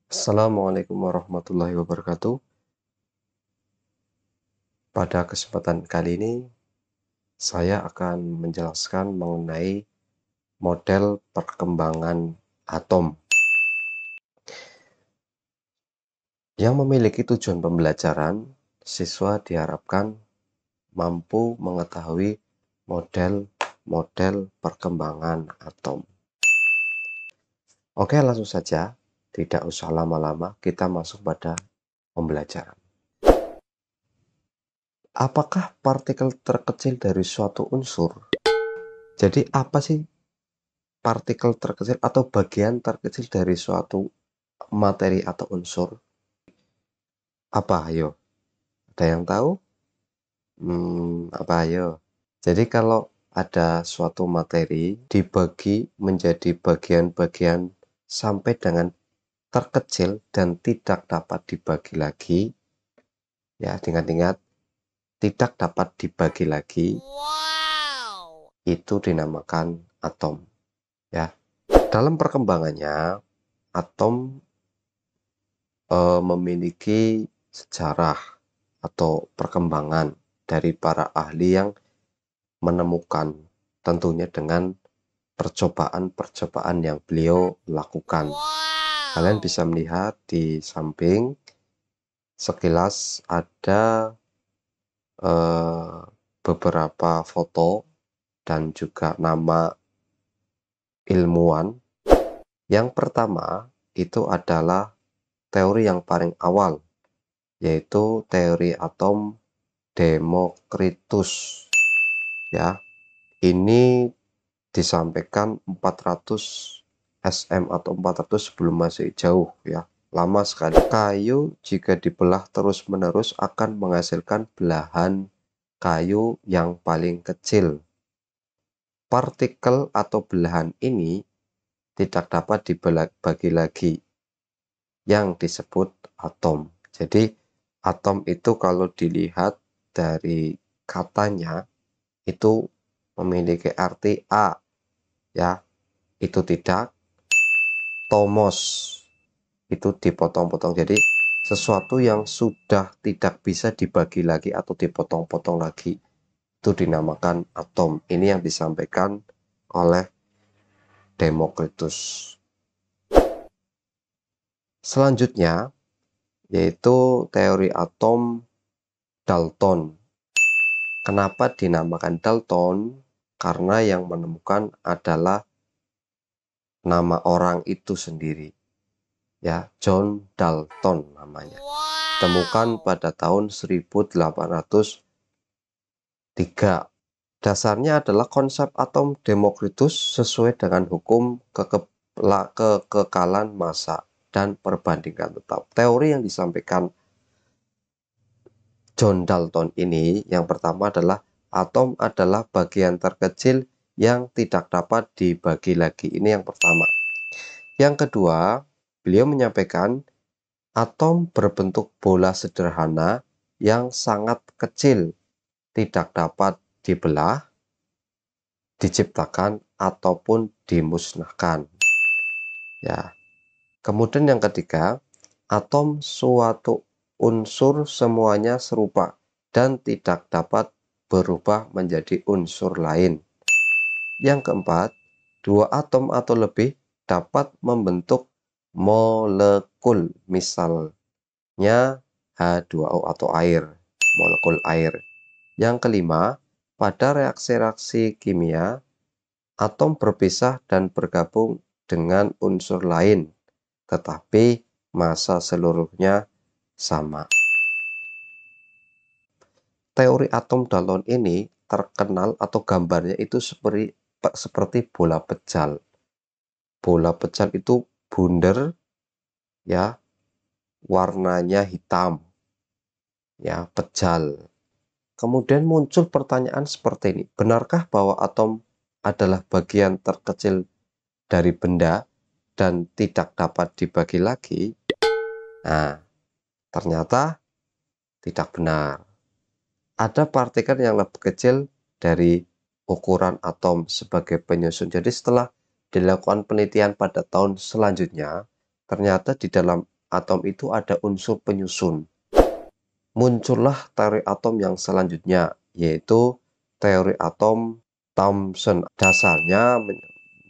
Assalamualaikum warahmatullahi wabarakatuh. Pada kesempatan kali ini, saya akan menjelaskan mengenai model perkembangan atom yang memiliki tujuan pembelajaran. Siswa diharapkan mampu mengetahui model-model perkembangan atom. Oke, langsung saja, tidak usah lama-lama, kita masuk pada pembelajaran. Apakah partikel terkecil dari suatu unsur? Jadi apa sih partikel terkecil atau bagian terkecil dari suatu materi atau unsur? Apa ayo? Ada yang tahu? Apa ayo? Jadi kalau ada suatu materi dibagi menjadi bagian-bagian sampai dengan terkecil dan tidak dapat dibagi lagi, ya ingat-ingat, tidak dapat dibagi lagi, itu dinamakan atom. Ya, dalam perkembangannya atom memiliki sejarah atau perkembangan dari para ahli yang menemukan, tentunya dengan percobaan-percobaan yang beliau lakukan. Kalian bisa melihat di samping sekilas ada beberapa foto dan juga nama ilmuwan. Yang pertama itu adalah teori yang paling awal, yaitu teori atom Demokritus. Ya, ini disampaikan 400 SM atau 400 sebelum Masehi, jauh ya, lama sekali. Kayu jika dibelah terus-menerus akan menghasilkan belahan kayu yang paling kecil. Partikel atau belahan ini tidak dapat dibagi lagi, yang disebut atom. Jadi atom itu kalau dilihat dari katanya itu memiliki arti A, ya, itu tidak, tomos, itu dipotong-potong. Jadi sesuatu yang sudah tidak bisa dibagi lagi atau dipotong-potong lagi, itu dinamakan atom. Ini yang disampaikan oleh Demokritus. Selanjutnya yaitu teori atom Dalton. Kenapa dinamakan Dalton? Karena yang menemukan adalah nama orang itu sendiri, ya, John Dalton namanya. Temukan pada tahun 1803. Dasarnya adalah konsep atom Demokritus sesuai dengan hukum kekekalan massa dan perbandingan tetap. Teori yang disampaikan John Dalton ini yang pertama adalah atom adalah bagian terkecil yang tidak dapat dibagi lagi. Ini yang pertama. Yang kedua, beliau menyampaikan atom berbentuk bola sederhana yang sangat kecil, tidak dapat dibelah, diciptakan ataupun dimusnahkan. Ya. Kemudian yang ketiga, atom suatu unsur semuanya serupa dan tidak dapat berubah menjadi unsur lain. Yang keempat, dua atom atau lebih dapat membentuk molekul, misalnya H2O atau air, molekul air. Yang kelima, pada reaksi-reaksi kimia, atom berpisah dan bergabung dengan unsur lain, tetapi massa seluruhnya sama. Teori atom Dalton ini terkenal atau gambarnya itu seperti bola pecal. Bola pecal itu bundar, ya, warnanya hitam, ya, pecal. Kemudian muncul pertanyaan seperti ini, benarkah bahwa atom adalah bagian terkecil dari benda dan tidak dapat dibagi lagi? Nah, ternyata tidak benar. Ada partikel yang lebih kecil dari ukuran atom sebagai penyusun. Jadi setelah dilakukan penelitian pada tahun selanjutnya, ternyata di dalam atom itu ada unsur penyusun. Muncullah teori atom yang selanjutnya, yaitu teori atom Thomson. Dasarnya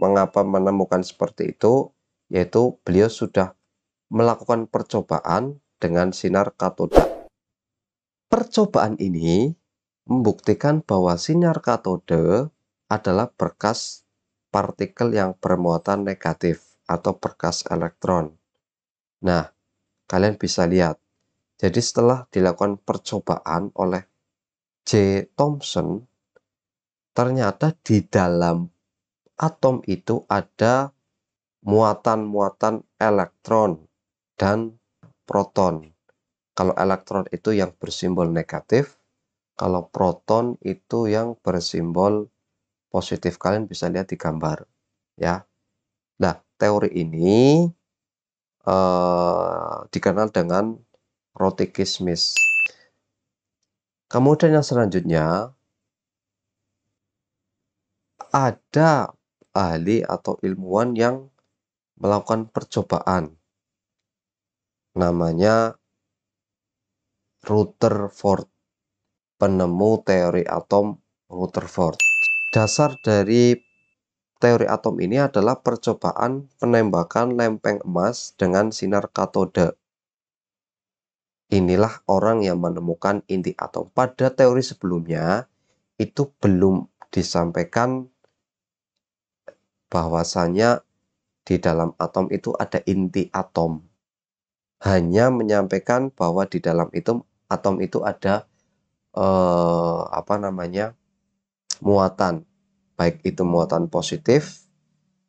mengapa menemukan seperti itu, yaitu beliau sudah melakukan percobaan dengan sinar katoda. Percobaan ini membuktikan bahwa sinar katode adalah berkas partikel yang bermuatan negatif atau berkas elektron. Nah, kalian bisa lihat. Jadi setelah dilakukan percobaan oleh J. Thomson, ternyata di dalam atom itu ada muatan-muatan elektron dan proton. Kalau elektron itu yang bersimbol negatif, kalau proton itu yang bersimbol positif. Kalian bisa lihat di gambar, ya. Nah, teori ini dikenal dengan Rotikismis. Kemudian yang selanjutnya, ada ahli atau ilmuwan yang melakukan percobaan. Namanya Rutherford, penemu teori atom Rutherford. Dasar dari teori atom ini adalah percobaan penembakan lempeng emas dengan sinar katode. Inilah orang yang menemukan inti atom. Pada teori sebelumnya, itu belum disampaikan bahwasanya di dalam atom itu ada inti atom. Hanya menyampaikan bahwa di dalam atom itu ada muatan, baik itu muatan positif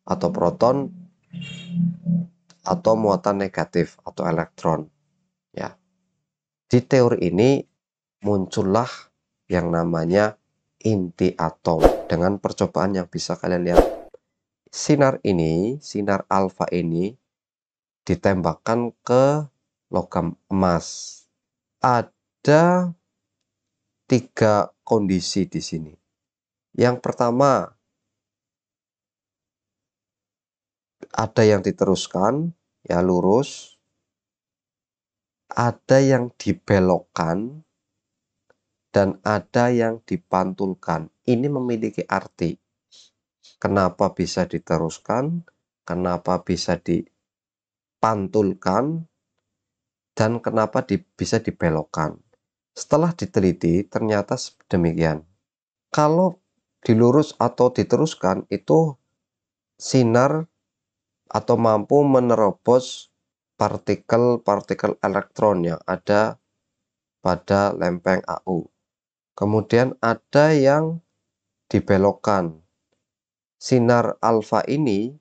atau proton atau muatan negatif atau elektron, ya. Di teori ini muncullah yang namanya inti atom dengan percobaan yang bisa kalian lihat. Sinar alfa ini ditembakkan ke logam emas. Ada 3 kondisi di sini. Yang pertama, ada yang diteruskan, ya lurus. Ada yang dibelokkan, dan ada yang dipantulkan. Ini memiliki arti. Kenapa bisa diteruskan, kenapa bisa dipantulkan, dan kenapa bisa dibelokkan. Setelah diteliti, ternyata demikian. Kalau dilurus atau diteruskan, itu sinar atau mampu menerobos partikel-partikel elektron yang ada pada lempeng AU. Kemudian ada yang dibelokkan. Sinar alfa ini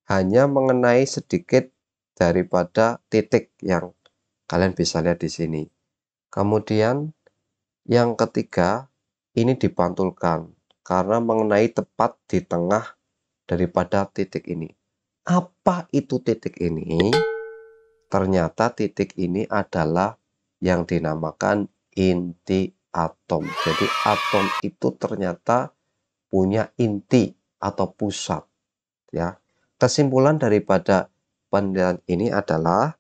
hanya mengenai sedikit daripada titik yang kalian bisa lihat di sini. Kemudian yang ketiga, ini dipantulkan karena mengenai tepat di tengah daripada titik ini. Apa itu titik ini? Ternyata titik ini adalah yang dinamakan inti atom. Jadi atom itu ternyata punya inti atau pusat, ya. Kesimpulan daripada penelitian ini adalah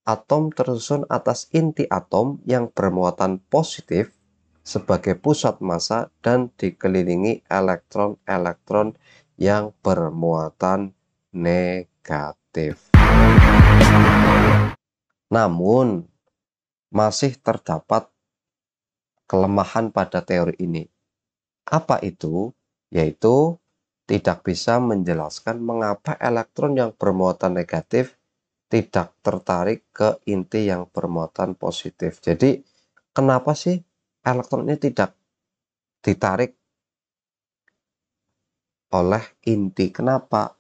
atom tersusun atas inti atom yang bermuatan positif sebagai pusat massa dan dikelilingi elektron-elektron yang bermuatan negatif. Namun, masih terdapat kelemahan pada teori ini. Apa itu? Yaitu tidak bisa menjelaskan mengapa elektron yang bermuatan negatif tidak tertarik ke inti yang bermuatan positif. Jadi, kenapa sih elektron ini tidak ditarik oleh inti? Kenapa?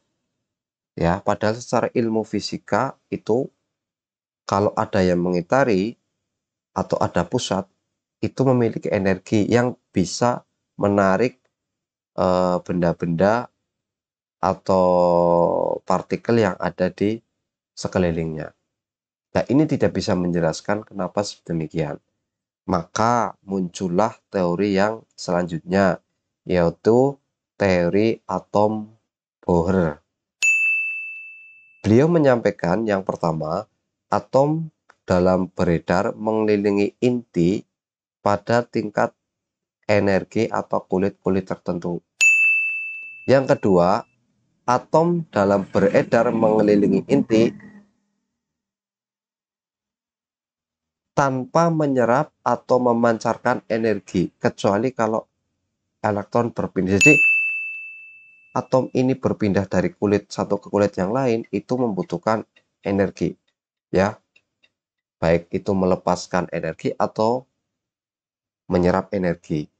Ya, padahal secara ilmu fisika itu kalau ada yang mengitari atau ada pusat, itu memiliki energi yang bisa menarik benda-benda atau partikel yang ada di sekelilingnya. Nah, ini tidak bisa menjelaskan kenapa demikian. Maka muncullah teori yang selanjutnya, yaitu teori atom Bohr. Beliau menyampaikan yang pertama, atom dalam beredar mengelilingi inti pada tingkat energi atau kulit-kulit tertentu. Yang kedua, atom dalam beredar mengelilingi inti tanpa menyerap atau memancarkan energi, kecuali kalau elektron berpindah. Jadi, atom ini berpindah dari kulit satu ke kulit yang lain, itu membutuhkan energi, ya. Baik itu melepaskan energi atau menyerap energi.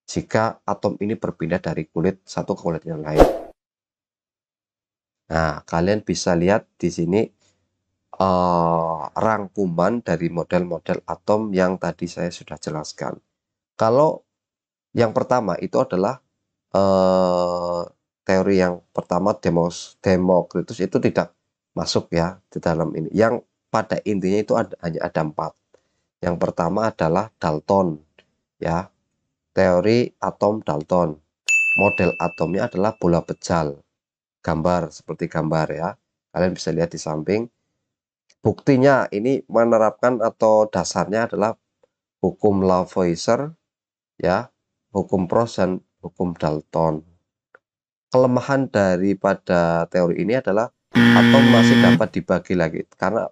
Jika atom ini berpindah dari kulit satu ke kulit yang lain. Nah, kalian bisa lihat di sini rangkuman dari model-model atom yang tadi saya sudah jelaskan. Kalau yang pertama itu adalah teori yang pertama, Demokritus, itu tidak masuk ya di dalam ini. Yang pada intinya itu hanya ada 4. Yang pertama adalah Dalton, ya, teori atom Dalton. Model atomnya adalah bola pejal, gambar seperti gambar ya. Kalian bisa lihat di samping. Buktinya ini menerapkan atau dasarnya adalah hukum Lavoisier, ya, hukum Prost dan hukum Dalton. Kelemahan daripada teori ini adalah atom masih dapat dibagi lagi, karena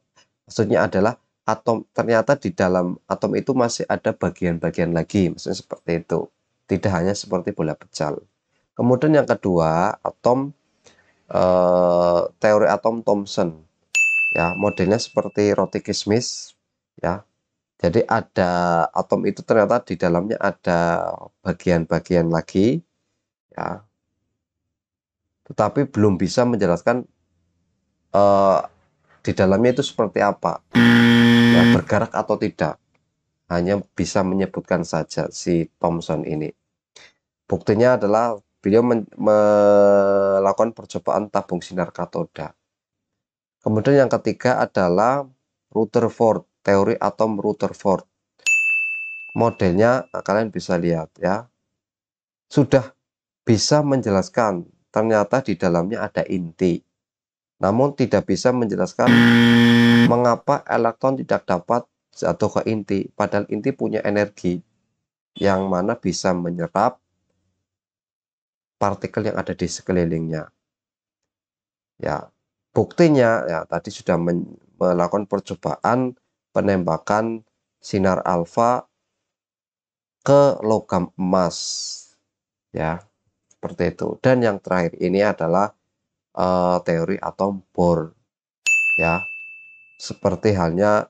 maksudnya adalah atom ternyata di dalam atom itu masih ada bagian-bagian lagi, maksudnya seperti itu, tidak hanya seperti bola pejal. Kemudian yang kedua, teori atom Thomson, ya, modelnya seperti roti kismis, ya. Jadi ada atom itu ternyata di dalamnya ada bagian-bagian lagi, ya, tetapi belum bisa menjelaskan di dalamnya itu seperti apa, ya, bergerak atau tidak, hanya bisa menyebutkan saja si Thomson ini. Buktinya adalah beliau melakukan percobaan tabung sinar katoda. Kemudian yang ketiga adalah Rutherford, teori atom Rutherford. Modelnya kalian bisa lihat ya, sudah bisa menjelaskan ternyata di dalamnya ada inti, namun tidak bisa menjelaskan mengapa elektron tidak dapat jatuh ke inti, padahal inti punya energi yang mana bisa menyerap partikel yang ada di sekelilingnya. Ya, buktinya ya tadi sudah melakukan percobaan penembakan sinar alfa ke logam emas, ya, seperti itu. Dan yang terakhir ini adalah teori atom Bohr, ya, seperti halnya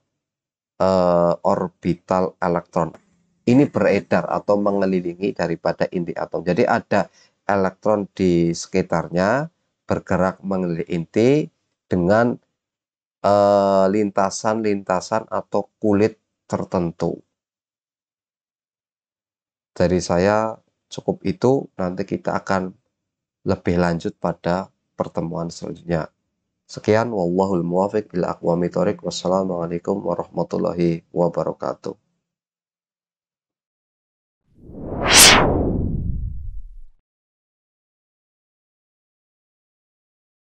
orbital elektron. Ini beredar atau mengelilingi daripada inti atom. Jadi ada elektron di sekitarnya bergerak mengelilingi inti dengan lintasan-lintasan atau kulit tertentu. Dari saya cukup itu, nanti kita akan lebih lanjut pada pertemuan selanjutnya. Sekian, wallahul muwaffiq ila aqwamit thoriq. Wassalamualaikum warahmatullahi wabarakatuh.